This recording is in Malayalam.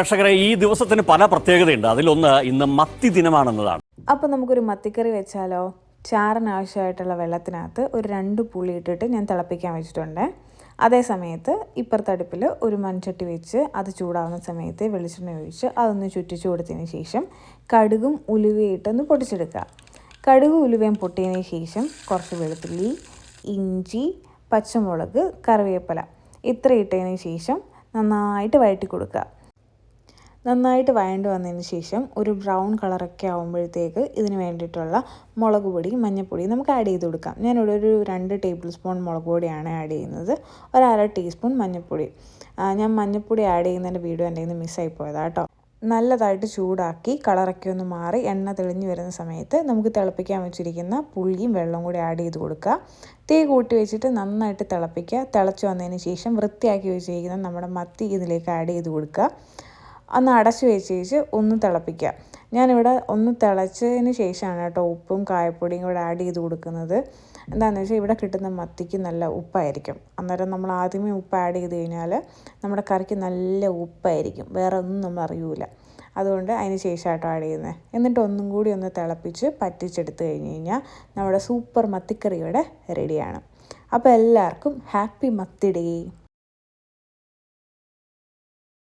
പ്രേക്ഷകരെ, ഈ ദിവസത്തിന് പല പ്രത്യേകതയുണ്ട്. അതിലൊന്ന് ഇന്ന് മത്തി ദിനമാണെന്നതാണ്. അപ്പോൾ നമുക്കൊരു മത്തിക്കറി വെച്ചാലോ? ചാറിന് ആവശ്യമായിട്ടുള്ള വെള്ളത്തിനകത്ത് ഒരു 2 പുളി ഇട്ടിട്ട് ഞാൻ തിളപ്പിക്കാൻ വെച്ചിട്ടുണ്ട്. അതേ സമയത്ത് ഇപ്പുറത്തെ അടുപ്പിൽ ഒരു മൺചട്ടി വെച്ച് അത് ചൂടാവുന്ന സമയത്ത് വെളിച്ചെണ്ണ ഒഴിച്ച് അതൊന്ന് ചുറ്റിച്ചു കൊടുത്തതിന് ശേഷം കടുകും ഉലുവയും ഇട്ടൊന്ന് പൊടിച്ചെടുക്കുക. കടുകും ഉലുവയും പൊട്ടിയതിന് ശേഷം കുറച്ച് വെളുത്തുള്ളി, ഇഞ്ചി, പച്ചമുളക്, കറിവേപ്പില ഇത്ര ഇട്ടതിന് ശേഷം നന്നായിട്ട് വഴറ്റി കൊടുക്കുക. നന്നായിട്ട് വഴണ്ട് വന്നതിന് ശേഷം ഒരു ബ്രൗൺ കളറൊക്കെ ആകുമ്പോഴത്തേക്ക് ഇതിന് വേണ്ടിയിട്ടുള്ള മുളക് പൊടി, മഞ്ഞൾപ്പൊടി നമുക്ക് ആഡ് ചെയ്ത് കൊടുക്കാം. ഞാനിവിടെ ഒരു 2 ടേബിൾ സ്പൂൺ മുളക് പൊടിയാണ് ആഡ് ചെയ്യുന്നത്, ഒരു 1/2 ടീസ്പൂൺ മഞ്ഞൾപ്പൊടി. ഞാൻ മഞ്ഞൾപ്പൊടി ആഡ് ചെയ്യുന്നതിൻ്റെ വീഡിയോ എൻ്റെ കയ്യിൽ നിന്ന് മിസ്സായി പോയതാണ് കേട്ടോ. നല്ലതായിട്ട് ചൂടാക്കി കളറൊക്കെ ഒന്ന് മാറി എണ്ണ തെളിഞ്ഞ് വരുന്ന സമയത്ത് നമുക്ക് തിളപ്പിക്കാൻ വെച്ചിരിക്കുന്ന പുളിയും വെള്ളവും കൂടി ആഡ് ചെയ്ത് കൊടുക്കുക. തീ കൂട്ടി വെച്ചിട്ട് നന്നായിട്ട് തിളപ്പിക്കുക. തിളച്ച് വന്നതിന് ശേഷം വൃത്തിയാക്കി വെച്ചിരിക്കുന്ന നമ്മുടെ മത്തി ഇതിലേക്ക് ആഡ് ചെയ്ത് കൊടുക്കുക. ഒന്ന് അടച്ച് വെച്ച് ഒന്ന് തിളപ്പിക്കുക. ഞാനിവിടെ ഒന്ന് തിളച്ചതിന് ശേഷമാണ് കേട്ടോ ഉപ്പും കായപ്പൊടിയും കൂടെ ആഡ് ചെയ്ത് കൊടുക്കുന്നത്. എന്താണെന്ന് വെച്ചാൽ ഇവിടെ കിട്ടുന്ന മത്തിക്ക് നല്ല ഉപ്പായിരിക്കും. അന്നേരം നമ്മൾ ആദ്യമേ ഉപ്പ് ആഡ് ചെയ്ത് കഴിഞ്ഞാൽ നമ്മുടെ കറിക്ക് നല്ല ഉപ്പായിരിക്കും, വേറെ ഒന്നും നമ്മൾ അറിയൂല. അതുകൊണ്ട് അതിന് ശേഷമായിട്ടോ ആഡ് ചെയ്യുന്നത്. എന്നിട്ട് ഒന്നും കൂടി ഒന്ന് തിളപ്പിച്ച് പറ്റിച്ചെടുത്ത് കഴിഞ്ഞ് കഴിഞ്ഞാൽ നമ്മുടെ സൂപ്പർ മത്തിക്കറി ഇവിടെ റെഡിയാണ്. അപ്പോൾ എല്ലാവർക്കും ഹാപ്പി മത്തി ഡേ.